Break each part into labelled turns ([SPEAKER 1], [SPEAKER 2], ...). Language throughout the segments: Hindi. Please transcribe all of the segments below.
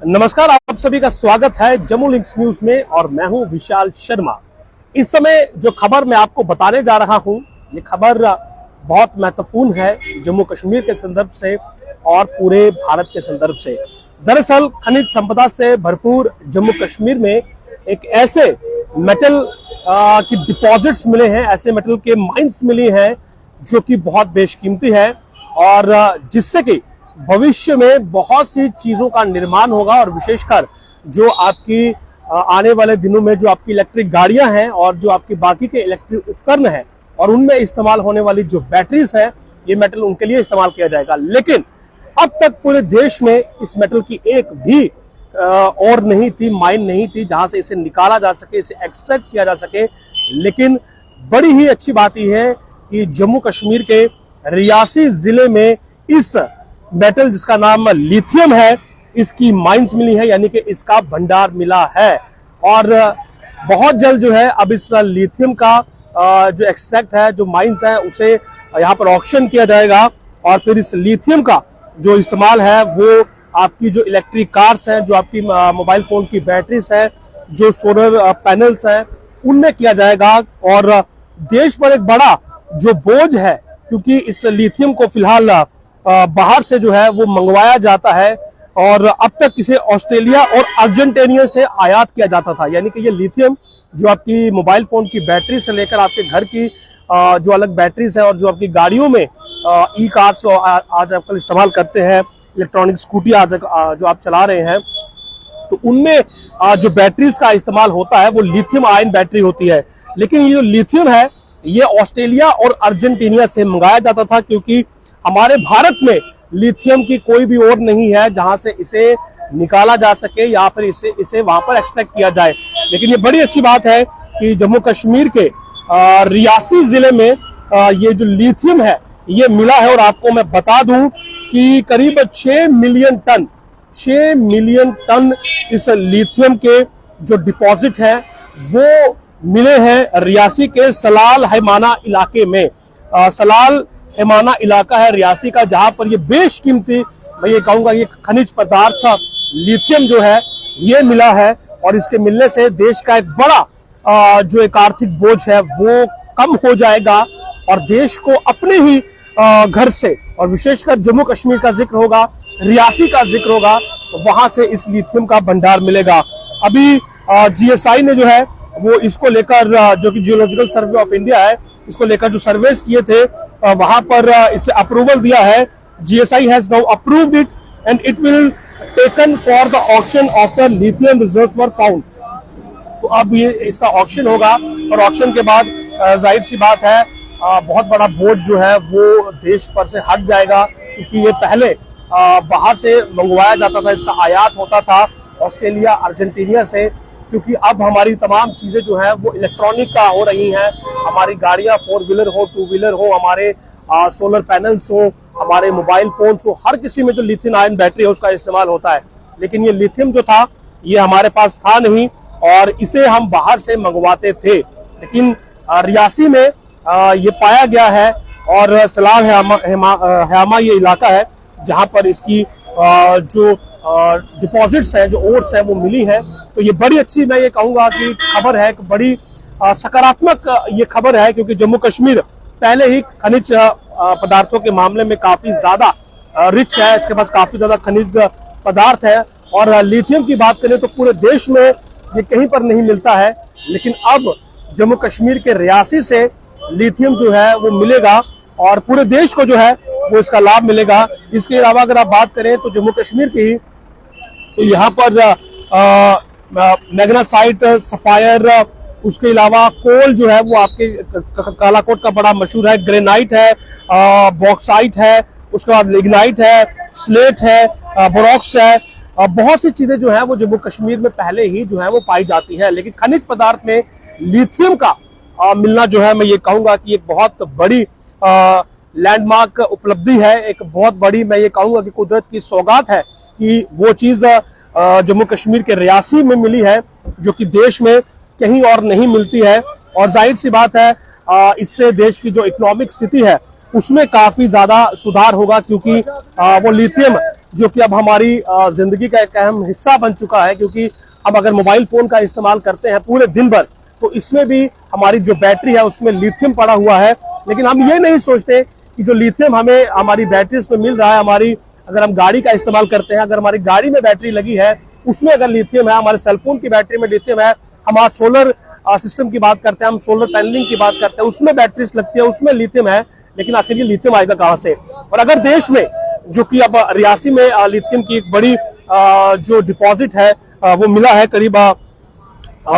[SPEAKER 1] नमस्कार, आप सभी का स्वागत है जम्मू लिंक्स न्यूज में और मैं हूं विशाल शर्मा। इस समय जो खबर मैं आपको बताने जा रहा हूं, ये खबर बहुत महत्वपूर्ण है जम्मू कश्मीर के संदर्भ से और पूरे भारत के संदर्भ से। दरअसल खनिज संपदा से भरपूर जम्मू कश्मीर में एक ऐसे मेटल की डिपॉजिट्स मिले हैं, ऐसे मेटल के माइंस मिली हैं जो कि बहुत बेशकीमती है और जिससे कि भविष्य में बहुत सी चीजों का निर्माण होगा और विशेषकर जो आपकी आने वाले दिनों में जो आपकी इलेक्ट्रिक गाड़ियां हैं और जो आपकी बाकी के इलेक्ट्रिक उपकरण हैं और उनमें इस्तेमाल होने वाली जो बैटरीज है, ये मेटल उनके लिए इस्तेमाल किया जाएगा। लेकिन अब तक पूरे देश में इस मेटल की एक भी और नहीं थी, माइन नहीं थी जहां से इसे निकाला जा सके, इसे एक्सट्रैक्ट किया जा सके। लेकिन बड़ी ही अच्छी बात यह है कि जम्मू कश्मीर के रियासी जिले में इस मेटल जिसका नाम लिथियम है, इसकी माइंस मिली है, यानी कि इसका भंडार मिला है। और बहुत जल्द जो है अब इस लिथियम का जो एक्सट्रैक्ट है, जो माइंस है, उसे यहाँ पर ऑक्शन किया जाएगा और फिर इस लिथियम का जो इस्तेमाल है वो आपकी जो इलेक्ट्रिक कार्स हैं, जो आपकी मोबाइल फोन की बैटरीज है, जो सोलर पैनल्स हैं, उनमें किया जाएगा। और देश पर एक बड़ा जो बोझ है, क्योंकि इस लिथियम को फिलहाल बाहर से जो है वो मंगवाया जाता है और अब तक इसे ऑस्ट्रेलिया और अर्जेंटीना से आयात किया जाता था। यानी कि ये लिथियम जो आपकी मोबाइल फोन की बैटरी से लेकर आपके घर की जो अलग बैटरीज है और जो आपकी गाड़ियों में ई कार्स आज आजकल इस्तेमाल करते हैं, इलेक्ट्रॉनिक स्कूटी आज जो आप चला रहे हैं, तो उनमें जो बैटरीज का इस्तेमाल होता है वो लिथियम आयन बैटरी होती है। लेकिन ये जो लिथियम है ये ऑस्ट्रेलिया और अर्जेंटीना से मंगाया जाता था, क्योंकि हमारे भारत में लिथियम की कोई भी और नहीं है जहां से इसे निकाला जा सके या फिर इसे वहां पर एक्सट्रैक्ट किया जाए। लेकिन ये बड़ी अच्छी बात है कि जम्मू कश्मीर के रियासी जिले में ये जो लिथियम है ये मिला है। और आपको मैं बता दूं कि करीब 6 मिलियन टन इस लिथियम के जो डिपॉजिट है वो मिले हैं रियासी के सलाल हैमाना इलाके में। सलाल हैमाना इलाका है रियासी का, जहां पर ये बेशकीमती, मैं ये कहूंगा, ये खनिज पदार्थ लिथियम जो है ये मिला है। और इसके मिलने से देश का एक बड़ा जो एक आर्थिक बोझ है वो कम हो जाएगा और देश को अपने ही घर से, और विशेषकर जम्मू कश्मीर का जिक्र होगा, रियासी का जिक्र होगा, तो वहां से इस लिथियम का भंडार मिलेगा। अभी जीएसआई ने जो है वो इसको लेकर, जो कि जियोलॉजिकल सर्वे ऑफ इंडिया है, इसको लेकर जो सर्वेस किए थे वहां पर इसे अप्रूवल दिया है। GSI has now approved it and it will taken for the auction after lithium reserves were found. तो अब ये इसका ऑक्शन होगा और ऑक्शन के बाद जाहिर सी बात है बहुत बड़ा बोझ जो है वो देश पर से हट जाएगा, क्योंकि ये पहले बाहर से मंगवाया जाता था, इसका आयात होता था ऑस्ट्रेलिया अर्जेंटीना से। क्योंकि अब हमारी तमाम चीजें जो है वो इलेक्ट्रॉनिक का हो रही हैं, हमारी गाड़ियां 4 व्हीलर हो, 2 व्हीलर हो, हमारे सोलर पैनल्स हो, हमारे मोबाइल फोन्स हो, हर किसी में जो लिथियम आयन बैटरी है उसका इस्तेमाल होता है। लेकिन ये लिथियम जो था ये हमारे पास था नहीं और इसे हम बाहर से मंगवाते थे। लेकिन रियासी में ये पाया गया है और सलाल हैमा ये इलाका है जहां पर इसकी जो डिपॉजिट्स हैं, जो ओर्स है वो मिली है। तो ये बड़ी अच्छी, मैं ये कहूंगा कि खबर है, कि बड़ी सकारात्मक ये खबर है, क्योंकि जम्मू कश्मीर पहले ही खनिज पदार्थों के मामले में काफी ज्यादा रिच है, इसके पास काफी ज्यादा खनिज पदार्थ है। और लिथियम की बात करें तो पूरे देश में ये कहीं पर नहीं मिलता है, लेकिन अब जम्मू कश्मीर के रियासी से लिथियम जो है वो मिलेगा और पूरे देश को जो है वो इसका लाभ मिलेगा। इसके अलावा अगर आप बात करें तो जम्मू कश्मीर की, तो यहाँ पर मैग्नेसाइट, सफायर, उसके अलावा कोल जो है वो आपके कालाकोट का बड़ा मशहूर है, ग्रेनाइट है, बॉक्साइट है, उसके बाद लिग्नाइट है, स्लेट है, बोरॉक्स है, बहुत सी चीजें जो है वो जम्मू कश्मीर में पहले ही जो है वो पाई जाती है। लेकिन खनिज पदार्थ में लिथियम का मिलना जो है, मैं ये कहूंगा कि एक बहुत बड़ी लैंडमार्क उपलब्धि है, एक बहुत बड़ी, मैं ये कहूंगा कि कुदरत की सौगात है कि वो चीज जम्मू कश्मीर के रियासी में मिली है, जो कि देश में कहीं और नहीं मिलती है। और जाहिर सी बात है इससे देश की जो इकोनॉमिक स्थिति है उसमें काफी ज्यादा सुधार होगा, क्योंकि वो लिथियम जो कि अब हमारी जिंदगी का एक अहम हिस्सा बन चुका है, क्योंकि हम अगर मोबाइल फोन का इस्तेमाल करते हैं पूरे दिन भर तो इसमें भी हमारी जो बैटरी है उसमें लिथियम पड़ा हुआ है। लेकिन हम ये नहीं सोचते कि जो लिथियम हमें हमारी बैटरीज में मिल रहा है, हमारी अगर हम गाड़ी का इस्तेमाल करते हैं, अगर हमारी गाड़ी में बैटरी लगी है उसमें अगर लिथियम है, हमारे सेलफोन की बैटरी में लिथियम है, हम आज सोलर सिस्टम की बात करते हैं, हम सोलर पैनलिंग की बात करते हैं, उसमें बैटरीज लगती है, उसमें लिथियम है, लेकिन आखिर ये लिथियम आएगा कहां से? और अगर देश में जो कि अब रियासी में लिथियम की एक बड़ी जो डिपॉजिट है वो मिला है करीब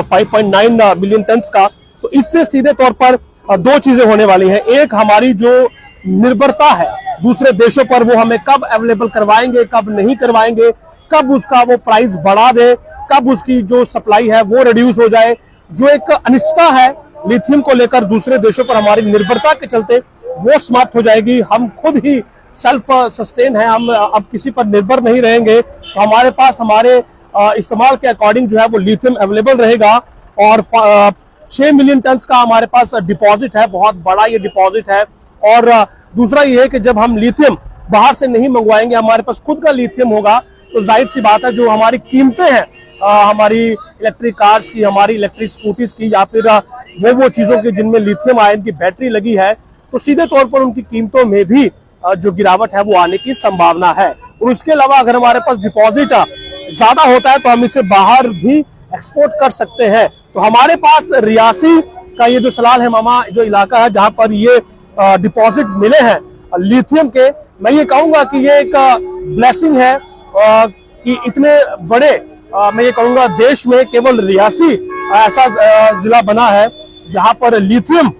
[SPEAKER 1] 5.9 मिलियन टन का, तो इससे सीधे तौर पर दो चीजें होने वाली हैं। एक, हमारी जो निर्भरता है दूसरे देशों पर वो हमें कब अवेलेबल करवाएंगे, कब नहीं करवाएंगे, कब उसका वो प्राइस बढ़ा दे, कब उसकी जो सप्लाई है वो रिड्यूस हो जाए, जो एक अनिश्चितता है लिथियम को लेकर दूसरे देशों पर हमारी निर्भरता के चलते वो समाप्त हो जाएगी। हम खुद ही सेल्फ सस्टेन है, हम अब किसी पर निर्भर नहीं रहेंगे, तो हमारे पास हमारे इस्तेमाल के अकॉर्डिंग जो है वो लिथियम अवेलेबल रहेगा। और 6 मिलियन टन का हमारे पास डिपॉजिट है, बहुत बड़ा ये डिपॉजिट है। और दूसरा ये है कि जब हम लिथियम बाहर से नहीं मंगवाएंगे, हमारे पास खुद का लिथियम होगा, तो जाहिर सी बात है जो हमारी कीमतें हैं हमारी इलेक्ट्रिक कार्स की, हमारी इलेक्ट्रिक स्कूटीज की, या फिर वो चीजों की जिनमें लिथियम आयन की बैटरी लगी है, तो सीधे तौर पर उनकी कीमतों में भी जो गिरावट है वो आने की संभावना है। और उसके अलावा अगर हमारे पास डिपॉजिट ज्यादा होता है तो हम इसे बाहर भी एक्सपोर्ट कर सकते हैं। तो हमारे पास रियासी का ये जो सलाल है मामा जो इलाका है जहां पर ये डिपॉजिट मिले हैं लिथियम के, मैं ये कहूंगा कि ये एक ब्लेसिंग है कि इतने बड़े मैं ये कहूंगा देश में केवल रियासी ऐसा जिला बना है जहां पर लिथियम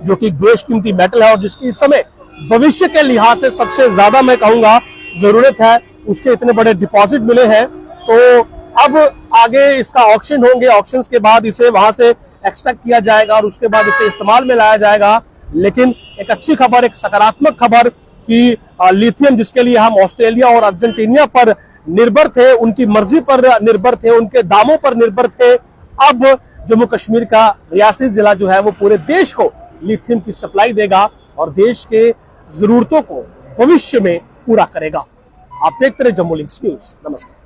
[SPEAKER 1] जो कि बेशकीमती मेटल है और जिसकी इस समय भविष्य के लिहाज से सबसे ज्यादा मैं कहूंगा जरूरत है, उसके इतने बड़े डिपॉजिट मिले हैं। तो अब आगे इसका ऑक्शन होंगे, ऑक्शन के बाद इसे वहां से एक्सट्रैक्ट किया जाएगा और उसके बाद इसे इस्तेमाल में लाया जाएगा। लेकिन एक अच्छी खबर, एक सकारात्मक खबर कि लिथियम जिसके लिए हम ऑस्ट्रेलिया और अर्जेंटीना पर निर्भर थे, उनकी मर्जी पर निर्भर थे, उनके दामों पर निर्भर थे, अब जम्मू कश्मीर का रियासी जिला जो है वो पूरे देश को लिथियम की सप्लाई देगा और देश के जरूरतों को भविष्य में पूरा करेगा। आप देखते रहे जम्मू लिंक्स न्यूज। नमस्कार।